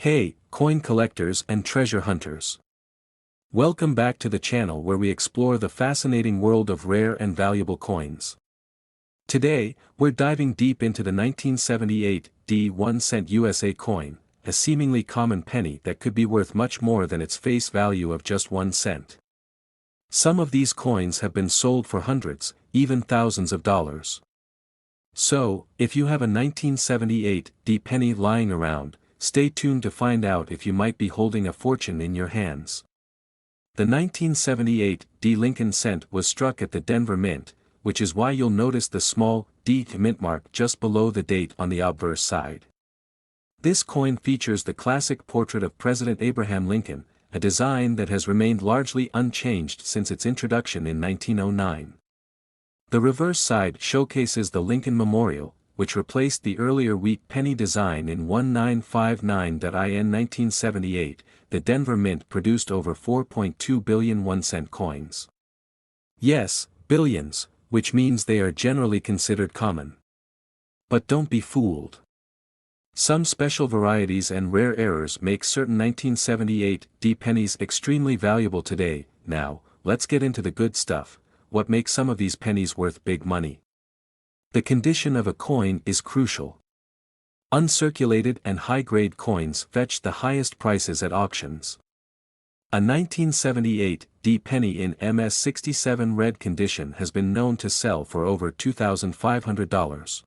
Hey, coin collectors and treasure hunters. Welcome back to the channel where we explore the fascinating world of rare and valuable coins. Today, we're diving deep into the 1978 1 cent USA coin, a seemingly common penny that could be worth much more than its face value of just 1 cent. Some of these coins have been sold for hundreds, even thousands of dollars. So, if you have a 1978 penny lying around, stay tuned to find out if you might be holding a fortune in your hands. The 1978 Lincoln cent was struck at the Denver Mint, which is why you'll notice the small D mint mark just below the date on the obverse side. This coin features the classic portrait of President Abraham Lincoln, a design that has remained largely unchanged since its introduction in 1909. The reverse side showcases the Lincoln Memorial, which replaced the earlier wheat penny design in 1959. In 1978, the Denver Mint produced over 4.2 billion 1-cent coins. Yes, billions, which means they are generally considered common. But don't be fooled. Some special varieties and rare errors make certain 1978 pennies extremely valuable today. Now, let's get into the good stuff. What makes some of these pennies worth big money? The condition of a coin is crucial. Uncirculated and high-grade coins fetch the highest prices at auctions. A 1978 penny in MS67 red condition has been known to sell for over $2,500.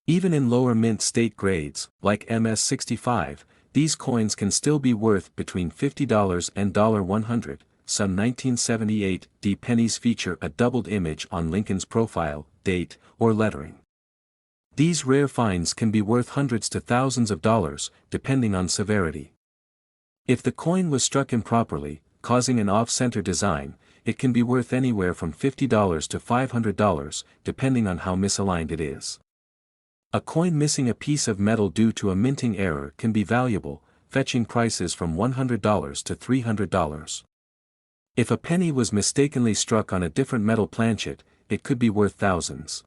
Even in lower mint state grades, like MS65, these coins can still be worth between $50 and $100. Some 1978 pennies feature a doubled image on Lincoln's profile, date, or lettering. These rare finds can be worth hundreds to thousands of dollars, depending on severity. If the coin was struck improperly, causing an off-center design, it can be worth anywhere from $50 to $500, depending on how misaligned it is. A coin missing a piece of metal due to a minting error can be valuable, fetching prices from $100 to $300. If a penny was mistakenly struck on a different metal planchet, it could be worth thousands.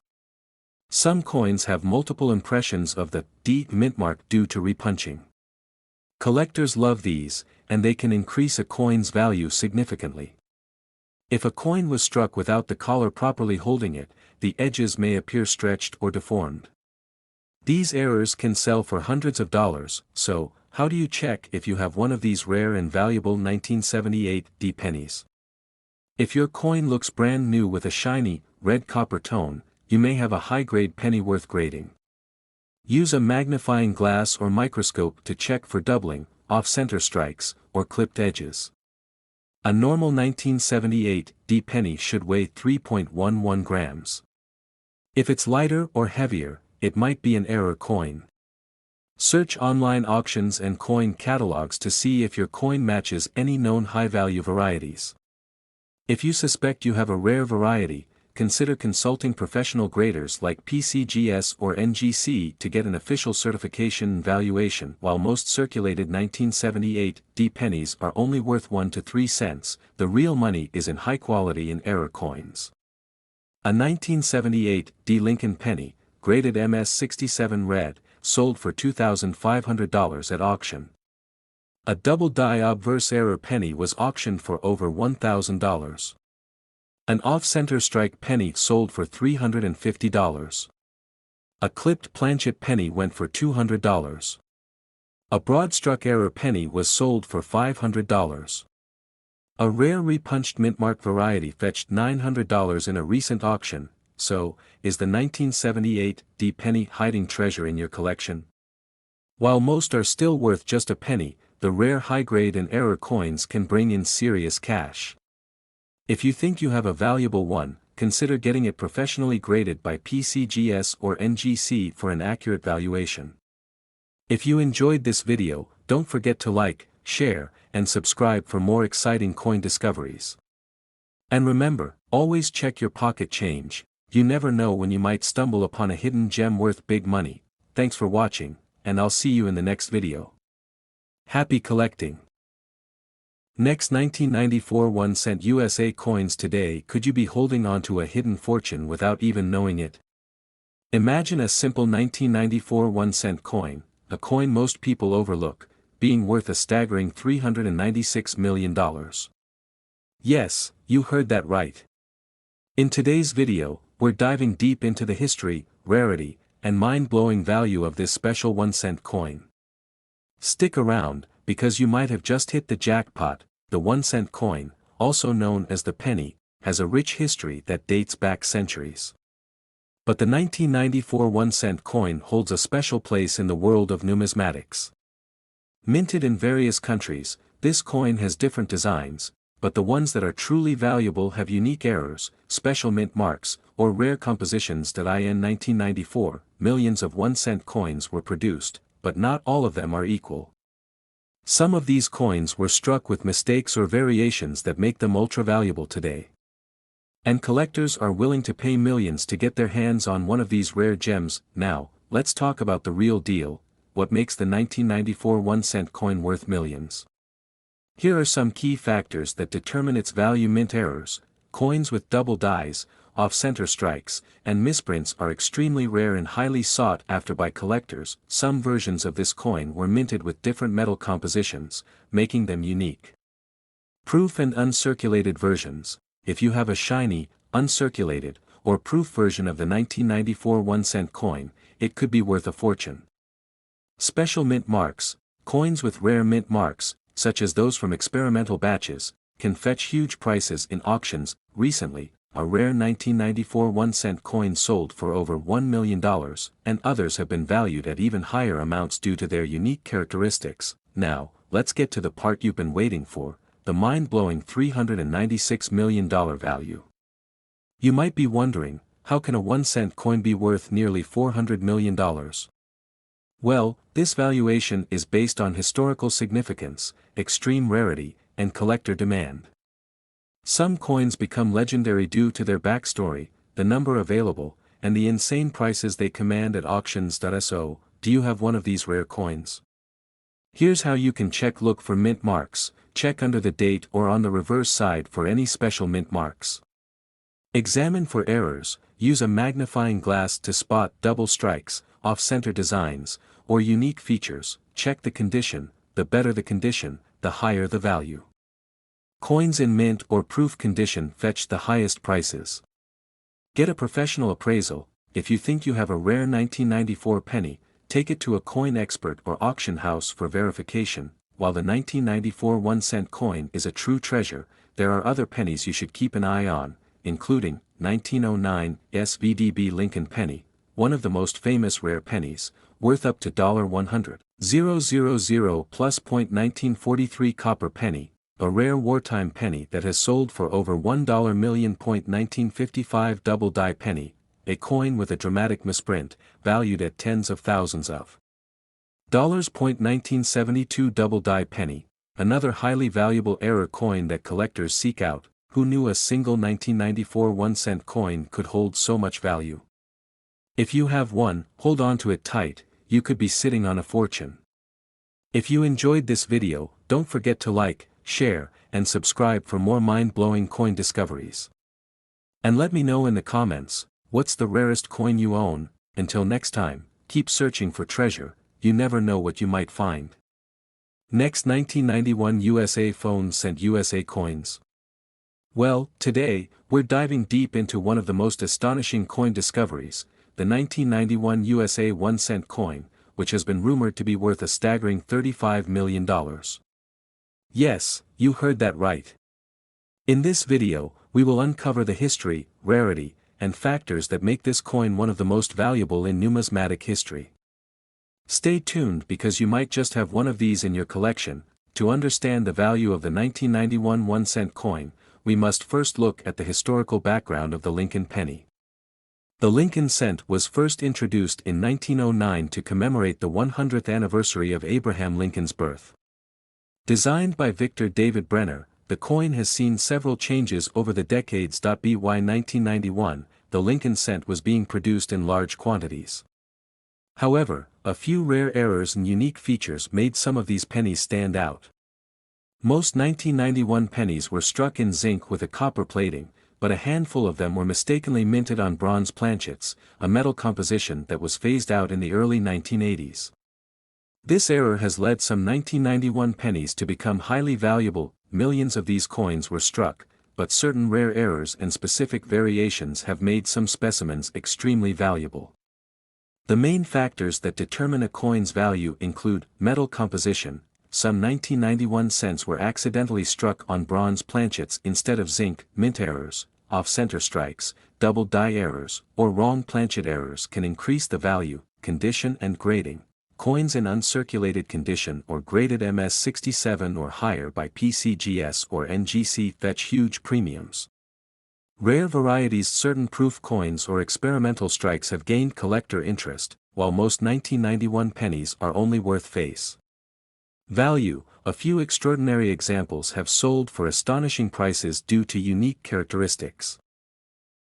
Some coins have multiple impressions of the D mint mark due to repunching. Collectors love these, and they can increase a coin's value significantly. If a coin was struck without the collar properly holding it, the edges may appear stretched or deformed. These errors can sell for hundreds of dollars, so, how do you check if you have one of these rare and valuable 1978 pennies? If your coin looks brand new with a shiny, red copper tone, you may have a high-grade penny worth grading. Use a magnifying glass or microscope to check for doubling, off-center strikes, or clipped edges. A normal 1978 penny should weigh 3.11 grams. If it's lighter or heavier, it might be an error coin. Search online auctions and coin catalogs to see if your coin matches any known high-value varieties. If you suspect you have a rare variety, consider consulting professional graders like PCGS or NGC to get an official certification and valuation. While most circulated 1978 pennies are only worth 1 to 3 cents, the real money is in high quality and error coins. A 1978 Lincoln penny, graded MS67 red, sold for $2,500 at auction. A double die obverse error penny was auctioned for over $1,000. An off-center strike penny sold for $350. A clipped planchet penny went for $200. A broad-struck error penny was sold for $500. A rare repunched mintmark variety fetched $900 in a recent auction. So, is the 1978 penny hiding treasure in your collection? While most are still worth just a penny, the rare high-grade and error coins can bring in serious cash. If you think you have a valuable one, consider getting it professionally graded by PCGS or NGC for an accurate valuation. If you enjoyed this video, don't forget to like, share, and subscribe for more exciting coin discoveries. And remember, always check your pocket change. You never know when you might stumble upon a hidden gem worth big money. Thanks for watching, and I'll see you in the next video. Happy collecting! Next 1994 1-cent USA coins today. Could you be holding on to a hidden fortune without even knowing it? Imagine a simple 1994 1-cent coin, a coin most people overlook, being worth a staggering $396 million. Yes, you heard that right. In today's video, we're diving deep into the history, rarity, and mind-blowing value of this special 1-cent coin. Stick around, because you might have just hit the jackpot. The 1-cent coin, also known as the penny, has a rich history that dates back centuries. But the 1994 1-cent coin holds a special place in the world of numismatics. Minted in various countries, this coin has different designs, but the ones that are truly valuable have unique errors, special mint marks, or rare compositions. In 1994, millions of 1-cent coins were produced, but not all of them are equal. Some of these coins were struck with mistakes or variations that make them ultra-valuable today. And collectors are willing to pay millions to get their hands on one of these rare gems. Now, let's talk about the real deal, what makes the 1994 1-cent coin worth millions. Here are some key factors that determine its value. Mint errors, coins with double dies, off-center strikes, and misprints are extremely rare and highly sought after by collectors. Some versions of this coin were minted with different metal compositions, making them unique. Proof and uncirculated versions. If you have a shiny, uncirculated, or proof version of the 1994 1-cent coin, it could be worth a fortune. Special mint marks, coins with rare mint marks, such as those from experimental batches, can fetch huge prices in auctions. Recently, a rare 1994 1-cent coin sold for over $1 million, and others have been valued at even higher amounts due to their unique characteristics. Now, let's get to the part you've been waiting for, the mind-blowing $396 million value. You might be wondering, how can a 1-cent coin be worth nearly $400 million? Well, this valuation is based on historical significance, extreme rarity, and collector demand. Some coins become legendary due to their backstory, the number available, and the insane prices they command at auctions. So, do you have one of these rare coins? Here's how you can check. Look for mint marks, check under the date or on the reverse side for any special mint marks. Examine for errors, use a magnifying glass to spot double strikes, off-center designs, or unique features. Check the condition, the better the condition, the higher the value. Coins in mint or proof condition fetch the highest prices. Get a professional appraisal. If you think you have a rare 1994 penny, take it to a coin expert or auction house for verification. While the 1994 1-cent coin is a true treasure, there are other pennies you should keep an eye on, including 1909 SVDB Lincoln penny, one of the most famous rare pennies, worth up to $100,000 plus. 1943 copper penny, a rare wartime penny that has sold for over $1 million. 1955 double die penny, a coin with a dramatic misprint, valued at tens of thousands of dollars. 1972 double die penny, another highly valuable error coin that collectors seek out. Who knew a single 1994 1-cent coin could hold so much value? If you have one, hold on to it tight, you could be sitting on a fortune. If you enjoyed this video, don't forget to like, share, and subscribe for more mind-blowing coin discoveries. And let me know in the comments, what's the rarest coin you own? Until next time, keep searching for treasure, you never know what you might find. Next, 1991 USA phones sent USA coins. Well, today, we're diving deep into one of the most astonishing coin discoveries, the 1991 USA 1-cent coin, which has been rumored to be worth a staggering $35 million. Yes, you heard that right. In this video, we will uncover the history, rarity, and factors that make this coin one of the most valuable in numismatic history. Stay tuned because you might just have one of these in your collection. To understand the value of the 1991 1-cent coin, we must first look at the historical background of the Lincoln penny. The Lincoln cent was first introduced in 1909 to commemorate the 100th anniversary of Abraham Lincoln's birth. Designed by Victor David Brenner, the coin has seen several changes over the decades. By 1991, the Lincoln cent was being produced in large quantities. However, a few rare errors and unique features made some of these pennies stand out. Most 1991 pennies were struck in zinc with a copper plating, but a handful of them were mistakenly minted on bronze planchets, a metal composition that was phased out in the early 1980s. This error has led some 1991 pennies to become highly valuable. Millions of these coins were struck, but certain rare errors and specific variations have made some specimens extremely valuable. The main factors that determine a coin's value include metal composition. Some 1991 cents were accidentally struck on bronze planchets instead of zinc. Mint errors, off-center strikes, double die errors, or wrong planchet errors can increase the value. Condition and grading. Coins in uncirculated condition or graded MS67 or higher by PCGS or NGC fetch huge premiums. Rare varieties. Certain proof coins or experimental strikes have gained collector interest, while most 1991 pennies are only worth face value. A few extraordinary examples have sold for astonishing prices due to unique characteristics.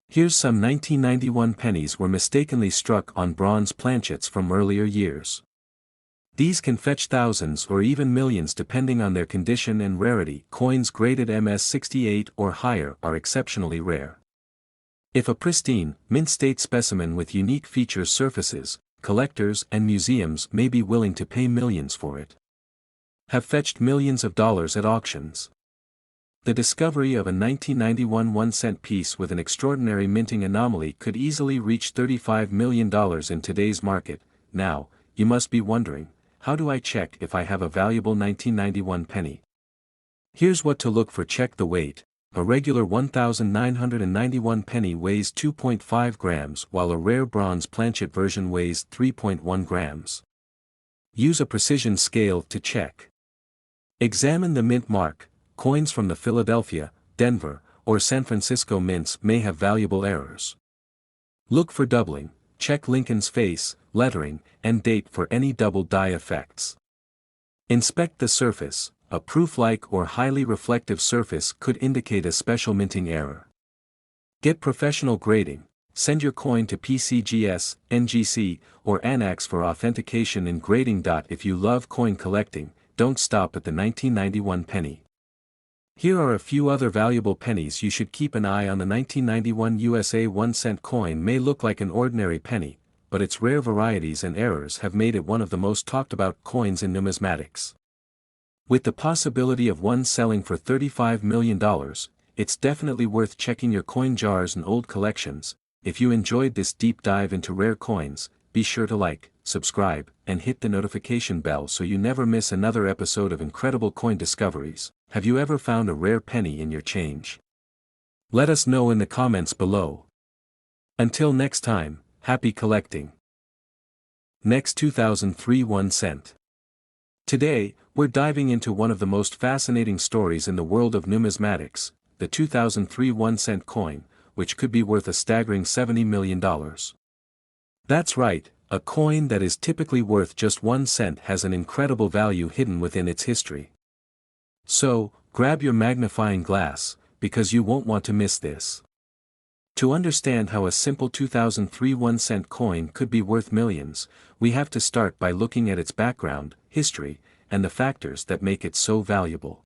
Here's some 1991 pennies were mistakenly struck on bronze planchets from earlier years. These can fetch thousands or even millions depending on their condition and rarity. Coins graded MS68 or higher are exceptionally rare. If a pristine, mint-state specimen with unique features surfaces, collectors and museums may be willing to pay millions for it. Have fetched millions of dollars at auctions. The discovery of a 1991 1-cent piece with an extraordinary minting anomaly could easily reach $35 million in today's market. Now, you must be wondering, how do I check if I have a valuable 1991 penny? Here's what to look for. Check the weight. A regular 1991 penny weighs 2.5 grams while a rare bronze planchet version weighs 3.1 grams. Use a precision scale to check. Examine the mint mark. Coins from the Philadelphia, Denver, or San Francisco mints may have valuable errors. Look for doubling. Check Lincoln's face, lettering, and date for any double die effects. Inspect the surface. A proof-like or highly reflective surface could indicate a special minting error. Get professional grading. Send your coin to PCGS, NGC, or ANAX for authentication and grading. If you love coin collecting, don't stop at the 1991 penny. Here are a few other valuable pennies you should keep an eye on. The 1991 USA 1-cent coin may look like an ordinary penny, but its rare varieties and errors have made it one of the most talked about coins in numismatics. With the possibility of one selling for $35 million, it's definitely worth checking your coin jars and old collections. If you enjoyed this deep dive into rare coins, be sure to like, subscribe, and hit the notification bell so you never miss another episode of incredible coin discoveries. Have you ever found a rare penny in your change? Let us know in the comments below. Until next time, happy collecting. Next 2003 1 cent. Today, we're diving into one of the most fascinating stories in the world of numismatics, the 2003 1-cent coin, which could be worth a staggering $70 million. That's right, a coin that is typically worth just 1 cent has an incredible value hidden within its history. So, grab your magnifying glass, because you won't want to miss this. To understand how a simple 2003 1-cent coin could be worth millions, we have to start by looking at its background, history, and the factors that make it so valuable.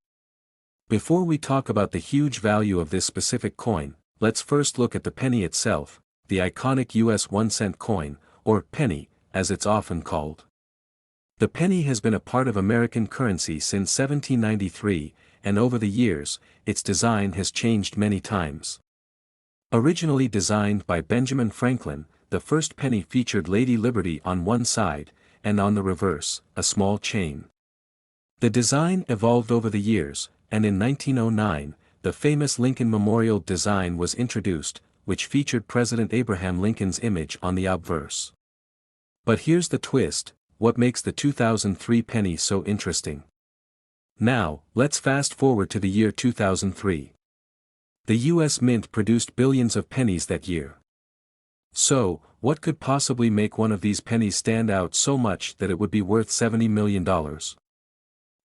Before we talk about the huge value of this specific coin, let's first look at the penny itself, the iconic US 1-cent coin, or penny, as it's often called. The penny has been a part of American currency since 1793, and over the years, its design has changed many times. Originally designed by Benjamin Franklin, the first penny featured Lady Liberty on one side, and on the reverse, a small chain. The design evolved over the years, and in 1909, the famous Lincoln Memorial design was introduced, which featured President Abraham Lincoln's image on the obverse. But here's the twist: what makes the 2003 penny so interesting? Now, let's fast forward to the year 2003. The US Mint produced billions of pennies that year. So, what could possibly make one of these pennies stand out so much that it would be worth $70 million?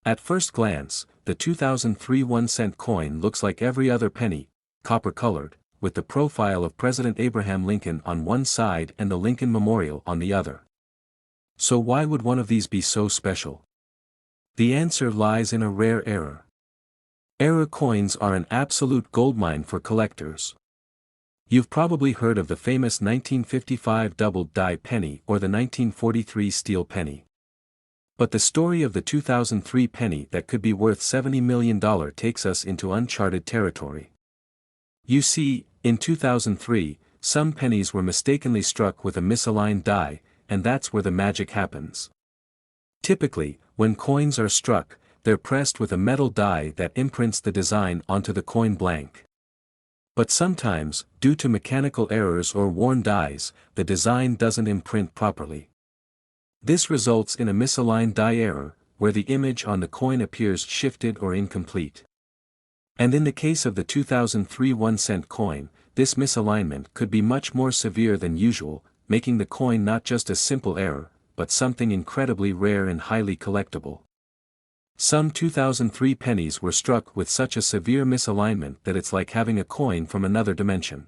At first glance, the 2003 1-cent coin looks like every other penny, copper-colored, with the profile of President Abraham Lincoln on one side and the Lincoln Memorial on the other. So why would one of these be so special? The answer lies in a rare error. Error coins are an absolute goldmine for collectors. You've probably heard of the famous 1955 double die penny or the 1943 steel penny. But the story of the 2003 penny that could be worth $70 million takes us into uncharted territory. You see, in 2003, some pennies were mistakenly struck with a misaligned die, and that's where the magic happens. Typically, when coins are struck, they're pressed with a metal die that imprints the design onto the coin blank. But sometimes, due to mechanical errors or worn dies, the design doesn't imprint properly. This results in a misaligned die error, where the image on the coin appears shifted or incomplete. And in the case of the 2003 1-cent coin, this misalignment could be much more severe than usual, making the coin not just a simple error, but something incredibly rare and highly collectible. Some 2003 pennies were struck with such a severe misalignment that it's like having a coin from another dimension.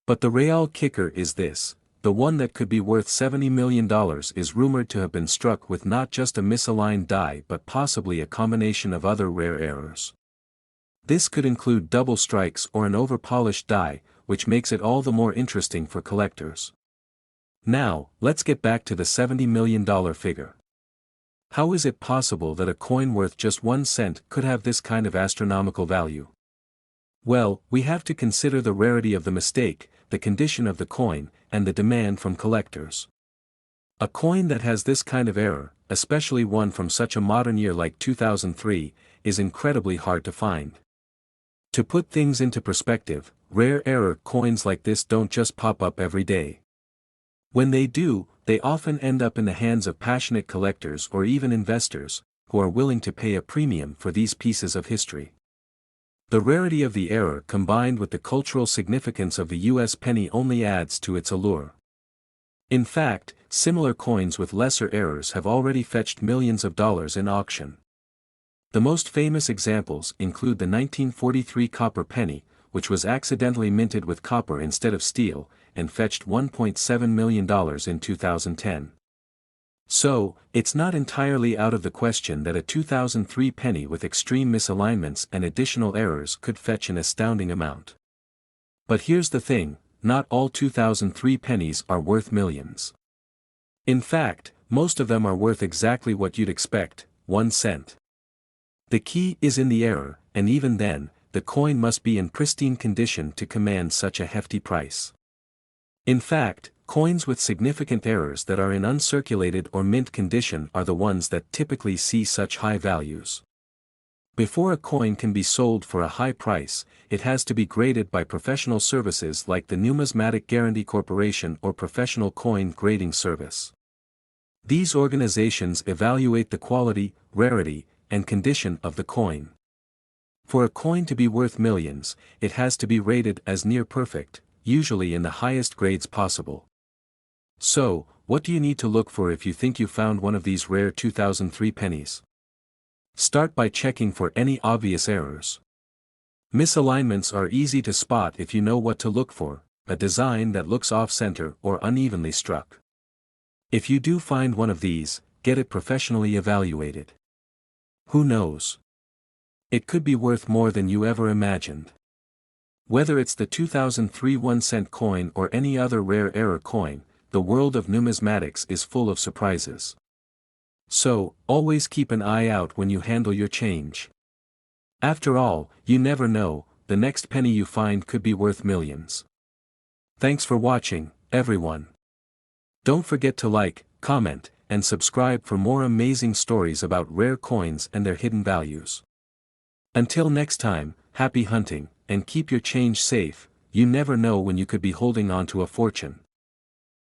But the real kicker is this: the one that could be worth $70 million is rumored to have been struck with not just a misaligned die but possibly a combination of other rare errors. This could include double strikes or an over-polished die, which makes it all the more interesting for collectors. Now, let's get back to the $70 million figure. How is it possible that a coin worth just 1 cent could have this kind of astronomical value? Well, we have to consider the rarity of the mistake, the condition of the coin, and the demand from collectors. A coin that has this kind of error, especially one from such a modern year like 2003, is incredibly hard to find. To put things into perspective, rare error coins like this don't just pop up every day. When they do, they often end up in the hands of passionate collectors or even investors, who are willing to pay a premium for these pieces of history. The rarity of the error combined with the cultural significance of the US penny only adds to its allure. In fact, similar coins with lesser errors have already fetched millions of dollars in auction. The most famous examples include the 1943 copper penny, which was accidentally minted with copper instead of steel, and fetched $1.7 million in 2010. So, it's not entirely out of the question that a 2003 penny with extreme misalignments and additional errors could fetch an astounding amount. But here's the thing, not all 2003 pennies are worth millions. In fact, most of them are worth exactly what you'd expect, 1 cent. The key is in the error, and even then, the coin must be in pristine condition to command such a hefty price. In fact, coins with significant errors that are in uncirculated or mint condition are the ones that typically see such high values. Before a coin can be sold for a high price, it has to be graded by professional services like the Numismatic Guarantee Corporation or Professional Coin Grading Service. These organizations evaluate the quality, rarity, and condition of the coin. For a coin to be worth millions, it has to be rated as near perfect, usually in the highest grades possible. So, what do you need to look for if you think you found one of these rare 2003 pennies? Start by checking for any obvious errors. Misalignments are easy to spot if you know what to look for: a design that looks off-center or unevenly struck. If you do find one of these, get it professionally evaluated. Who knows? It could be worth more than you ever imagined. Whether it's the 2003 1-cent coin or any other rare error coin, the world of numismatics is full of surprises. So, always keep an eye out when you handle your change. After all, you never know, the next penny you find could be worth millions. Thanks for watching, everyone. Don't forget to like, comment, and subscribe for more amazing stories about rare coins and their hidden values. Until next time, happy hunting, and keep your change safe. You never know when you could be holding on to a fortune.